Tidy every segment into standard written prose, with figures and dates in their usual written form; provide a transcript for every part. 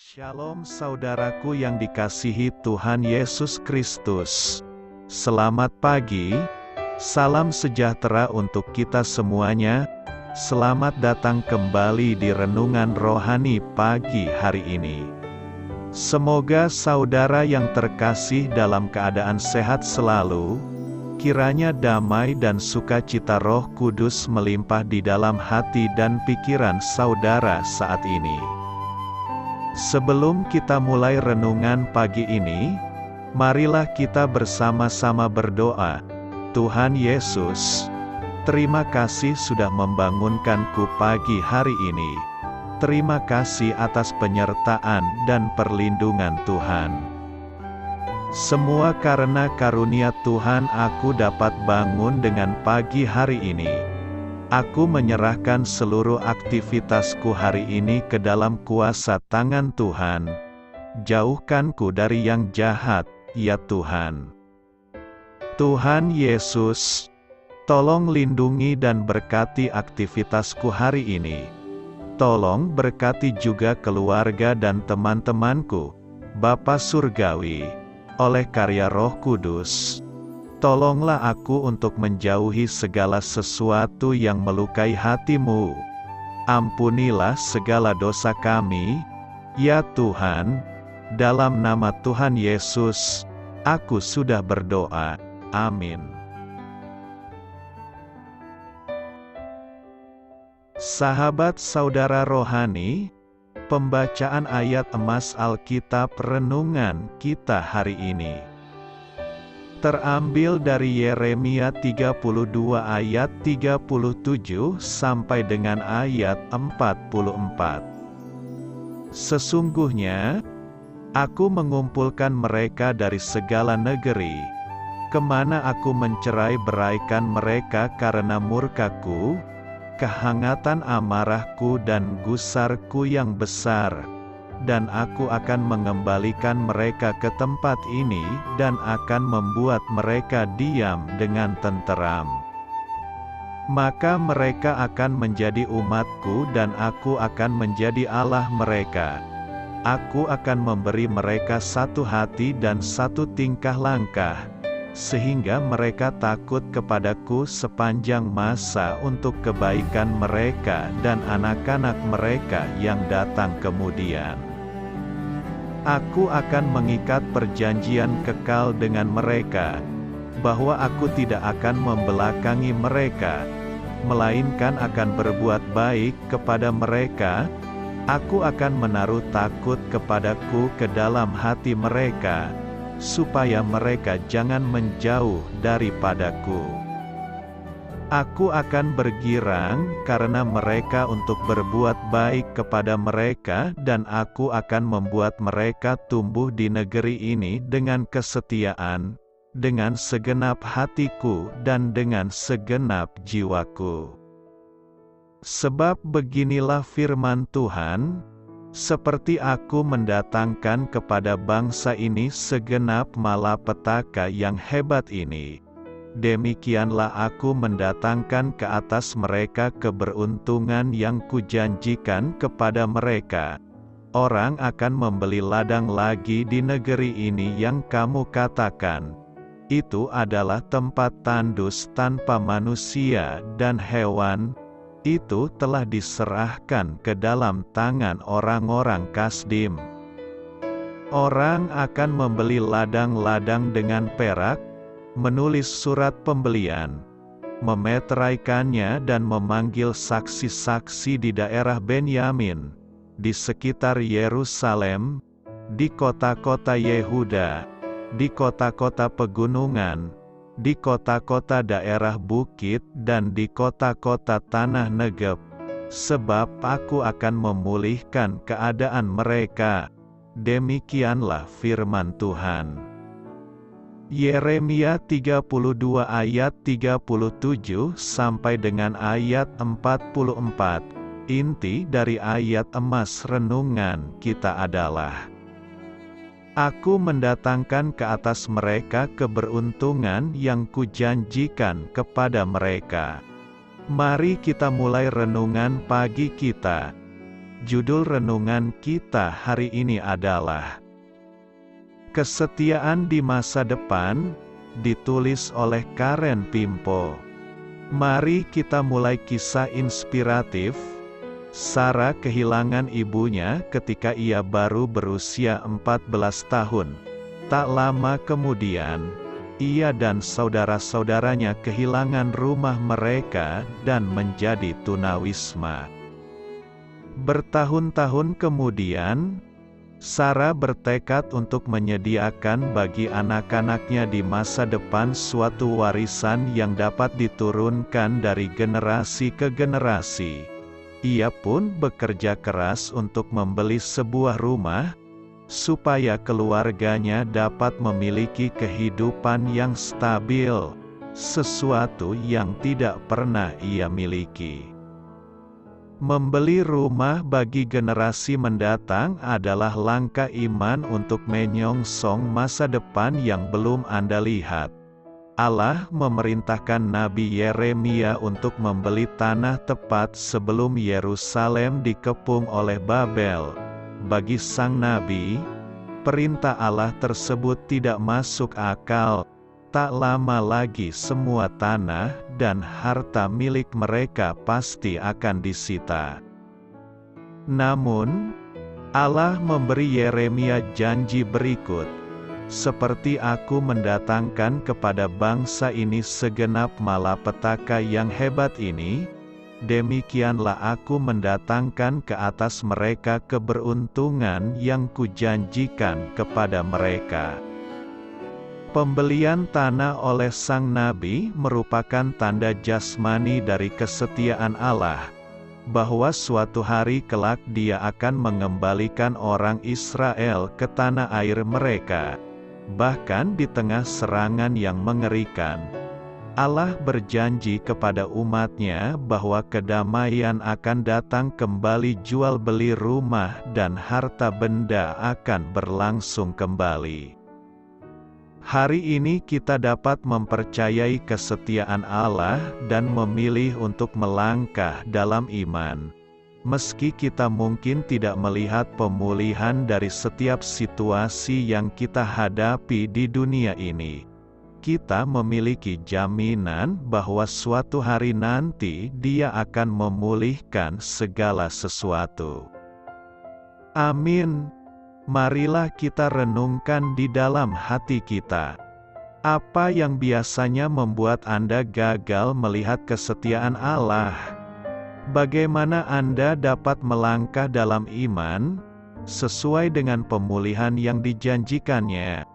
Shalom saudaraku yang dikasihi Tuhan Yesus Kristus. Selamat pagi, salam sejahtera untuk kita semuanya. Selamat datang kembali di Renungan Rohani pagi hari ini. Semoga saudara yang terkasih dalam keadaan sehat selalu. Kiranya damai dan sukacita Roh Kudus melimpah di dalam hati dan pikiran saudara saat ini. Sebelum kita mulai renungan pagi ini, marilah kita bersama-sama berdoa. Tuhan Yesus, terima kasih sudah membangunkanku pagi hari ini. Terima kasih atas penyertaan dan perlindungan Tuhan. Semua karena karunia Tuhan aku dapat bangun dengan pagi hari ini. Aku menyerahkan seluruh aktivitasku hari ini ke dalam kuasa tangan Tuhan. Jauhkanku dari yang jahat, ya Tuhan. Tuhan Yesus, tolong lindungi dan berkati aktivitasku hari ini. Tolong berkati juga keluarga dan teman-temanku, Bapa Surgawi, oleh karya Roh Kudus. Tolonglah aku untuk menjauhi segala sesuatu yang melukai hati-Mu. Ampunilah segala dosa kami, ya Tuhan. Dalam nama Tuhan Yesus, aku sudah berdoa. Amin. Sahabat saudara rohani, pembacaan ayat emas Alkitab renungan kita hari ini terambil dari Yeremia 32 ayat 37 sampai dengan ayat 44. Sesungguhnya, aku mengumpulkan mereka dari segala negeri, kemana aku mencerai-beraikan mereka karena murkaku, kehangatan amarahku dan gusarku yang besar. Dan aku akan mengembalikan mereka ke tempat ini, dan akan membuat mereka diam dengan tenteram. Maka mereka akan menjadi umatku dan aku akan menjadi Allah mereka. Aku akan memberi mereka satu hati dan satu tingkah langkah, sehingga mereka takut kepadaku sepanjang masa untuk kebaikan mereka dan anak-anak mereka yang datang kemudian. Aku akan mengikat perjanjian kekal dengan mereka, bahwa aku tidak akan membelakangi mereka, melainkan akan berbuat baik kepada mereka. Aku akan menaruh takut kepadaku ke dalam hati mereka, supaya mereka jangan menjauh daripadaku. Aku akan bergirang karena mereka untuk berbuat baik kepada mereka, dan aku akan membuat mereka tumbuh di negeri ini dengan kesetiaan, dengan segenap hatiku dan dengan segenap jiwaku. Sebab beginilah firman Tuhan, seperti aku mendatangkan kepada bangsa ini segenap malapetaka yang hebat ini, demikianlah aku mendatangkan ke atas mereka keberuntungan yang kujanjikan kepada mereka. Orang akan membeli ladang lagi di negeri ini yang kamu katakan, itu adalah tempat tandus tanpa manusia dan hewan. Itu telah diserahkan ke dalam tangan orang-orang Kasdim. Orang akan membeli ladang-ladang dengan perak, menulis surat pembelian, memeteraikannya dan memanggil saksi-saksi di daerah Benyamin, di sekitar Yerusalem, di kota-kota Yehuda, di kota-kota pegunungan, di kota-kota daerah bukit dan di kota-kota tanah Negeb, sebab aku akan memulihkan keadaan mereka. Demikianlah firman Tuhan. Yeremia 32 ayat 37 sampai dengan ayat 44. Inti dari ayat emas renungan kita adalah: Aku mendatangkan ke atas mereka keberuntungan yang kujanjikan kepada mereka. Mari kita mulai renungan pagi kita Judul renungan kita hari ini adalah Kesetiaan di Masa Depan, ditulis oleh Karen Pimpo. Mari kita mulai kisah inspiratif. Sarah kehilangan ibunya ketika ia baru berusia 14 tahun. Tak lama kemudian, ia dan saudara-saudaranya kehilangan rumah mereka dan menjadi tunawisma. Bertahun-tahun kemudian, Sarah bertekad untuk menyediakan bagi anak-anaknya di masa depan suatu warisan yang dapat diturunkan dari generasi ke generasi. Ia pun bekerja keras untuk membeli sebuah rumah, supaya keluarganya dapat memiliki kehidupan yang stabil, sesuatu yang tidak pernah ia miliki. Membeli rumah bagi generasi mendatang adalah langkah iman untuk menyongsong masa depan yang belum Anda lihat. Allah memerintahkan Nabi Yeremia untuk membeli tanah tepat sebelum Yerusalem dikepung oleh Babel. Bagi sang nabi, perintah Allah tersebut tidak masuk akal. Tak lama lagi semua tanah dan harta milik mereka pasti akan disita. Namun, Allah memberi Yeremia janji berikut, "Seperti aku mendatangkan kepada bangsa ini segenap malapetaka yang hebat ini, demikianlah aku mendatangkan ke atas mereka keberuntungan yang kujanjikan kepada mereka." Pembelian tanah oleh sang nabi merupakan tanda jasmani dari kesetiaan Allah, bahwa suatu hari kelak Dia akan mengembalikan orang Israel ke tanah air mereka. Bahkan di tengah serangan yang mengerikan, Allah berjanji kepada umatnya bahwa kedamaian akan datang kembali, jual beli rumah dan harta benda akan berlangsung kembali. Hari ini kita dapat mempercayai kesetiaan Allah dan memilih untuk melangkah dalam iman. Meski kita mungkin tidak melihat pemulihan dari setiap situasi yang kita hadapi di dunia ini, kita memiliki jaminan bahwa suatu hari nanti Dia akan memulihkan segala sesuatu. Amin. Marilah kita renungkan di dalam hati kita. Apa yang biasanya membuat Anda gagal melihat kesetiaan Allah? Bagaimana Anda dapat melangkah dalam iman, sesuai dengan pemulihan yang dijanjikannya?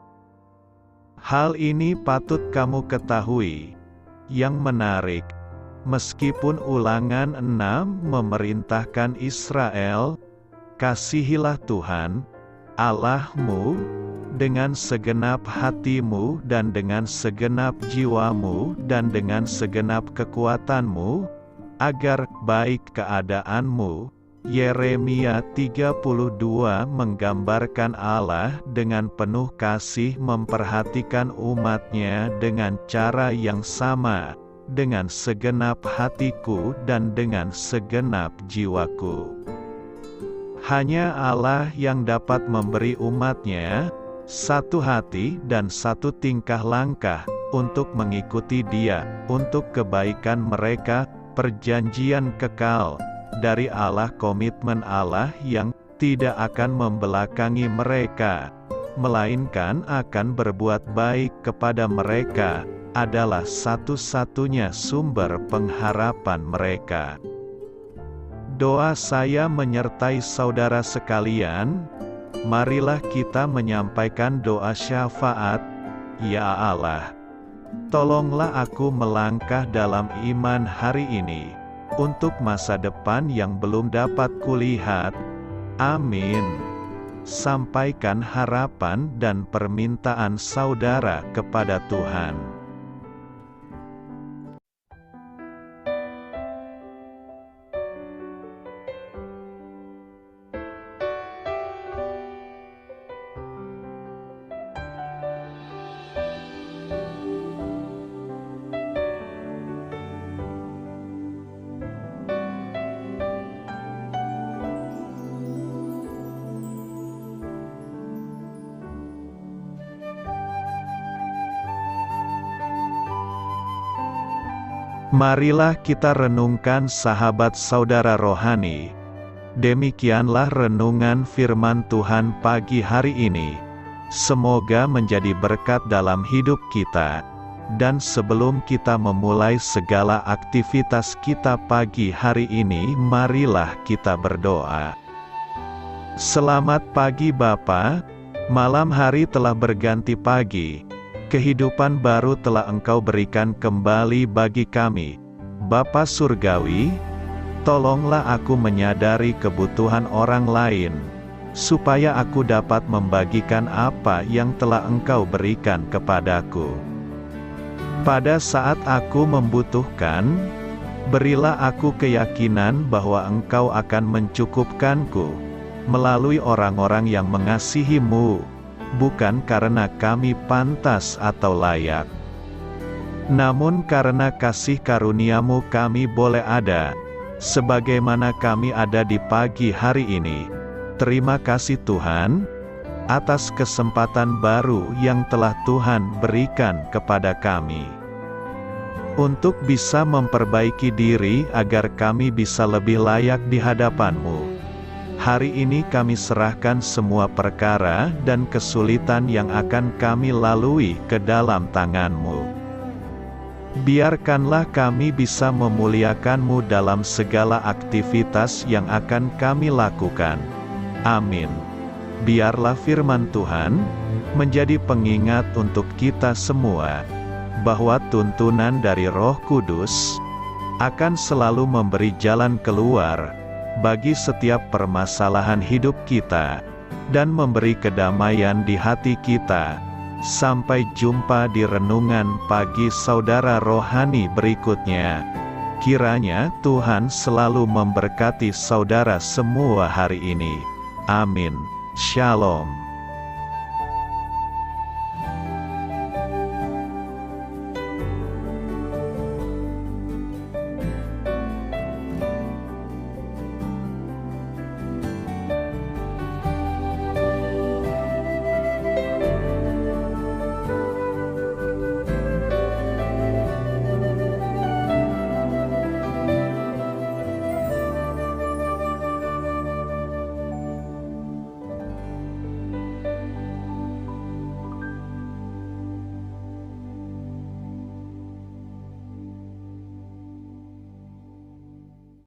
Hal ini patut kamu ketahui. Yang menarik, meskipun Ulangan 6 memerintahkan Israel, "Kasihilah Tuhan Allahmu dengan segenap hatimu dan dengan segenap jiwamu dan dengan segenap kekuatanmu, agar baik keadaanmu." Yeremia 32 menggambarkan Allah dengan penuh kasih memperhatikan umatnya dengan cara yang sama, dengan segenap hatiku dan dengan segenap jiwaku. Hanya Allah yang dapat memberi umatnya satu hati dan satu tingkah langkah untuk mengikuti Dia, untuk kebaikan mereka, perjanjian kekal dari Allah, komitmen Allah yang tidak akan membelakangi mereka, melainkan akan berbuat baik kepada mereka, adalah satu-satunya sumber pengharapan mereka. Doa saya menyertai saudara sekalian. Marilah kita menyampaikan doa syafaat. Ya Allah, tolonglah aku melangkah dalam iman hari ini, untuk masa depan yang belum dapat kulihat. Amin. Sampaikan harapan dan permintaan saudara kepada Tuhan. Marilah kita renungkan sahabat saudara rohani. Demikianlah renungan firman Tuhan pagi hari ini. Semoga menjadi berkat dalam hidup kita. Dan sebelum kita memulai segala aktivitas kita pagi hari ini, marilah kita berdoa. Selamat pagi Bapa, malam hari telah berganti pagi. Kehidupan baru telah Engkau berikan kembali bagi kami. Bapa Surgawi, tolonglah aku menyadari kebutuhan orang lain, supaya aku dapat membagikan apa yang telah Engkau berikan kepadaku. Pada saat aku membutuhkan, berilah aku keyakinan bahwa Engkau akan mencukupkanku, melalui orang-orang yang mengasihi-Mu, bukan karena kami pantas atau layak, namun karena kasih karunia-Mu kami boleh ada, sebagaimana kami ada di pagi hari ini. Terima kasih Tuhan, atas kesempatan baru yang telah Tuhan berikan kepada kami, untuk bisa memperbaiki diri agar kami bisa lebih layak di hadapan-Mu. Hari ini kami serahkan semua perkara dan kesulitan yang akan kami lalui ke dalam tangan-Mu. Biarkanlah kami bisa memuliakan-Mu dalam segala aktivitas yang akan kami lakukan. Amin. Biarlah firman Tuhan menjadi pengingat untuk kita semua, bahwa tuntunan dari Roh Kudus akan selalu memberi jalan keluar bagi setiap permasalahan hidup kita, dan memberi kedamaian di hati kita. Sampai jumpa di renungan pagi saudara rohani berikutnya. Kiranya Tuhan selalu memberkati saudara semua hari ini. Amin. Shalom.